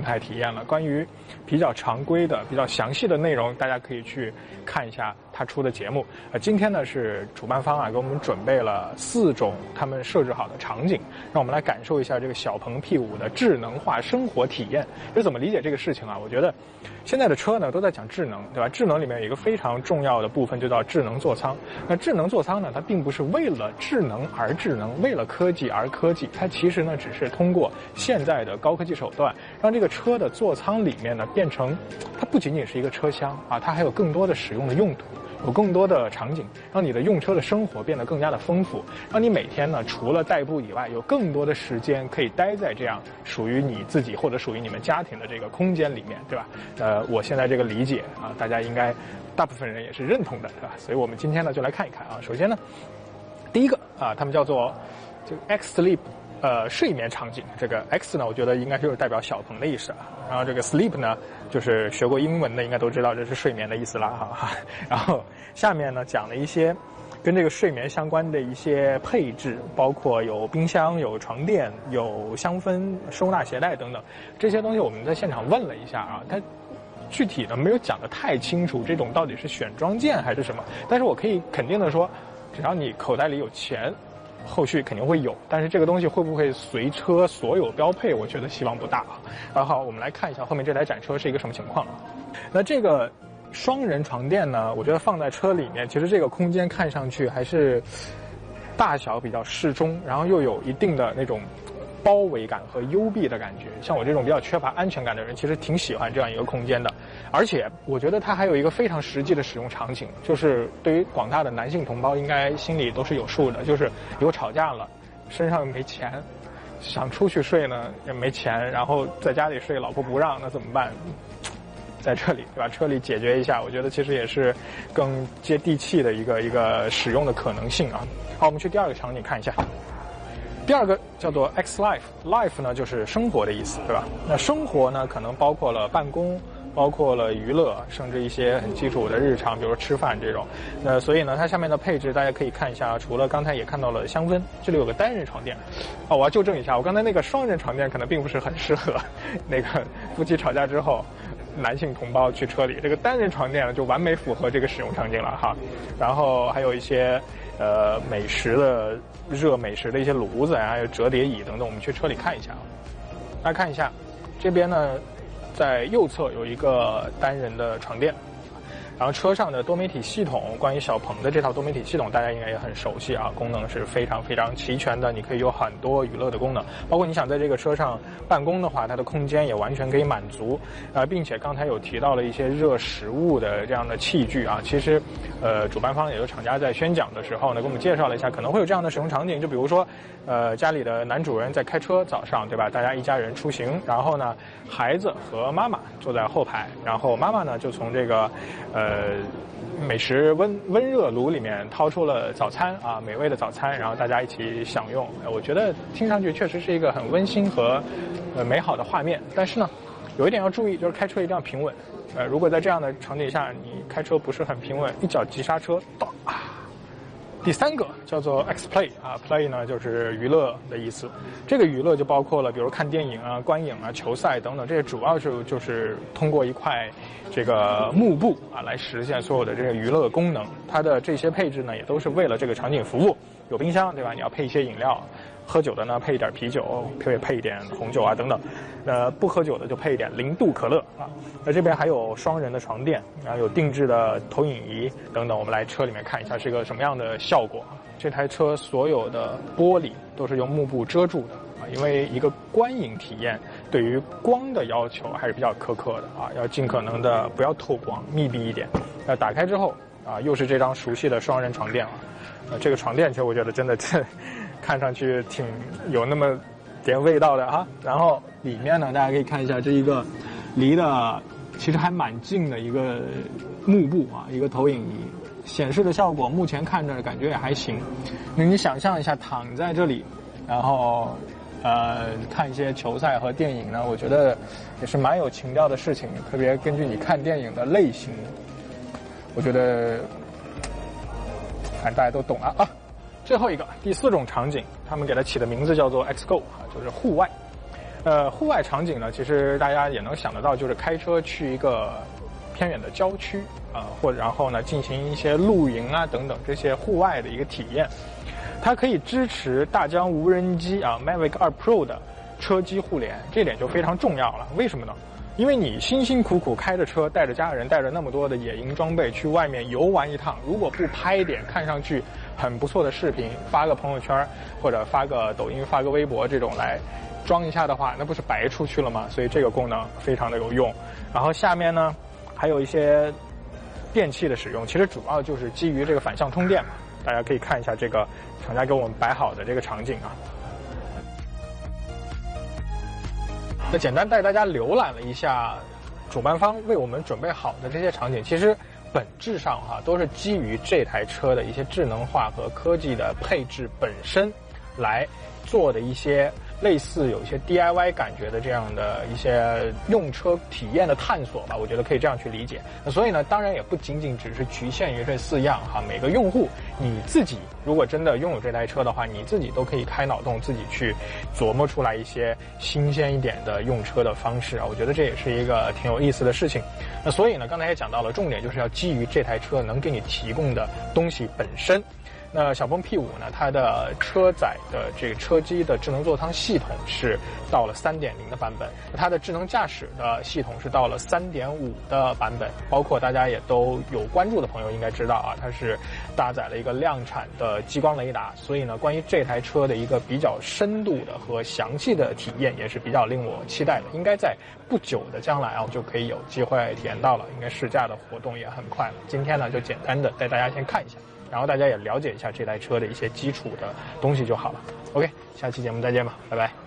态体验了。关于比较常规的、比较详细的内容，大家可以去看一下他出的节目。今天呢是主办方给我们准备了4种他们设置好的场景，让我们来感受一下这个小鹏 P5 的智能化生活体验。就怎么理解这个事情啊？我觉得现在的车呢都在讲智能，对吧？智能里面有一个非常重要的部分就叫智能座舱。那智能座舱呢，它并不是为了智能而智能，为了科技而科技，它其实呢只是通过现在的高科技手段，让这个车的座舱里面呢变成，它不仅仅是一个车厢啊，它还有更多的使用的用途。有更多的场景，让你的用车的生活变得更加的丰富，让你每天呢除了代步以外，有更多的时间可以待在这样属于你自己或者属于你们家庭的这个空间里面，对吧？我现在这个理解啊，大家应该大部分人也是认同的，对吧？所以我们今天呢就来看一看啊。首先呢，第一个啊，他们叫做这个 X Sleep。睡眠场景，这个 X 呢，我觉得应该就是代表小鹏的意思啊。然后这个 sleep 呢，就是学过英文的应该都知道这是睡眠的意思啦哈。然后下面呢讲了一些跟这个睡眠相关的一些配置，包括有冰箱、有床垫、有香氛、收纳鞋带等等这些东西。我们在现场问了一下啊，它具体的没有讲得太清楚，这种到底是选装件还是什么？但是我可以肯定的说，只要你口袋里有钱。后续肯定会有，但是这个东西会不会随车所有标配，我觉得希望不大啊。好，我们来看一下后面这台展车是一个什么情况啊。那这个双人床垫呢，我觉得放在车里面，其实这个空间看上去还是大小比较适中，然后又有一定的那种包围感和幽闭的感觉。像我这种比较缺乏安全感的人，其实挺喜欢这样一个空间的。而且我觉得它还有一个非常实际的使用场景，就是对于广大的男性同胞应该心里都是有数的，就是有吵架了，身上又没钱，想出去睡呢也没钱，然后在家里睡老婆不让，那怎么办？在这里对吧？车里解决一下，我觉得其实也是更接地气的一个使用的可能性啊。好，我们去第二个场景看一下。第二个叫做 X Life 呢就是生活的意思，对吧？那生活呢可能包括了办公，包括了娱乐，甚至一些很基础的日常，比如说吃饭这种。那所以呢，它下面的配置大家可以看一下，除了刚才也看到了香氛，这里有个单人床垫。我要纠正一下，我刚才那个双人床垫可能并不是很适合那个夫妻吵架之后男性同胞去车里，这个单人床垫就完美符合这个使用场景了哈。然后还有一些美食的热美食的一些炉子还有折叠椅等等，我们去车里看一下啊。大家看一下，这边呢在右侧有一个单人的床垫，然后车上的多媒体系统，关于小鹏的这套多媒体系统大家应该也很熟悉啊，功能是非常非常齐全的，你可以有很多娱乐的功能，包括你想在这个车上办公的话，它的空间也完全可以满足并且刚才有提到了一些热食物的这样的器具啊，其实主办方也就厂家在宣讲的时候呢给我们介绍了一下可能会有这样的使用场景，就比如说家里的男主人在开车早上对吧，大家一家人出行，然后呢孩子和妈妈坐在后排，然后妈妈呢就从这个美食温热炉里面掏出了早餐啊，美味的早餐，然后大家一起享用。我觉得听上去确实是一个很温馨和美好的画面。但是呢，有一点要注意，就是开车一定要平稳。如果在这样的场景下，你开车不是很平稳，一脚急刹车，第三个叫做 X Play 啊 ，Play 呢就是娱乐的意思。这个娱乐就包括了，比如看电影啊、观影啊、球赛等等，这些主要就是通过一块这个幕布啊来实现所有的这个娱乐功能。它的这些配置呢，也都是为了这个场景服务。有冰箱对吧？你要配一些饮料，喝酒的呢配一点啤酒，配一点红酒啊等等。不喝酒的就配一点0度可乐啊。那这边还有双人的床垫，然后有定制的投影仪等等。我们来车里面看一下是个什么样的效果。这台车所有的玻璃都是用幕布遮住的啊，因为一个观影体验对于光的要求还是比较苛刻的啊，要尽可能的不要透光，密闭一点。打开之后啊，又是这张熟悉的双人床垫啊。这个床垫其实我觉得真的看上去挺有那么点味道的啊。然后里面呢，大家可以看一下这一个离的其实还蛮近的一个幕布啊，一个投影仪，显示的效果目前看着感觉也还行。那你想象一下躺在这里，然后看一些球赛和电影呢，我觉得也是蛮有情调的事情，特别根据你看电影的类型，我觉得反正大家都懂了啊。最后一个第4种场景，他们给它起的名字叫做 X Go 啊，就是户外。户外场景呢，其实大家也能想得到，就是开车去一个偏远的郊区然后呢进行一些露营啊等等这些户外的一个体验。它可以支持大疆无人机Mavic 2 Pro 的车机互联，这点就非常重要了。为什么呢？因为你辛辛苦苦开着车，带着家人，带着那么多的野营装备去外面游玩一趟，如果不拍一点看上去很不错的视频，发个朋友圈或者发个抖音、发个微博这种来装一下的话，那不是白出去了吗？所以这个功能非常的有用。然后下面呢还有一些电器的使用，其实主要就是基于这个反向充电嘛。大家可以看一下这个厂家给我们摆好的这个场景啊。那简单带大家浏览了一下主办方为我们准备好的这些场景，其实本质上都是基于这台车的一些智能化和科技的配置本身来做的一些类似有一些 DIY 感觉的这样的一些用车体验的探索吧，我觉得可以这样去理解。那所以呢，当然也不仅仅只是局限于这4样每个用户你自己如果真的拥有这台车的话，你自己都可以开脑洞，自己去琢磨出来一些新鲜一点的用车的方式我觉得这也是一个挺有意思的事情。那所以呢，刚才也讲到了，重点就是要基于这台车能给你提供的东西本身。那小鹏 P5 呢，它的车载的这个车机的智能座舱系统是到了 3.0 的版本，它的智能驾驶的系统是到了 3.5 的版本，包括大家也都有关注的朋友应该知道它是搭载了一个量产的激光雷达，所以呢，关于这台车的一个比较深度的和详细的体验也是比较令我期待的，应该在不久的将来就可以有机会体验到了，应该试驾的活动也很快了。今天呢，就简单的带大家先看一下，然后大家也了解一下这台车的一些基础的东西就好了。OK， 下期节目再见吧，拜拜。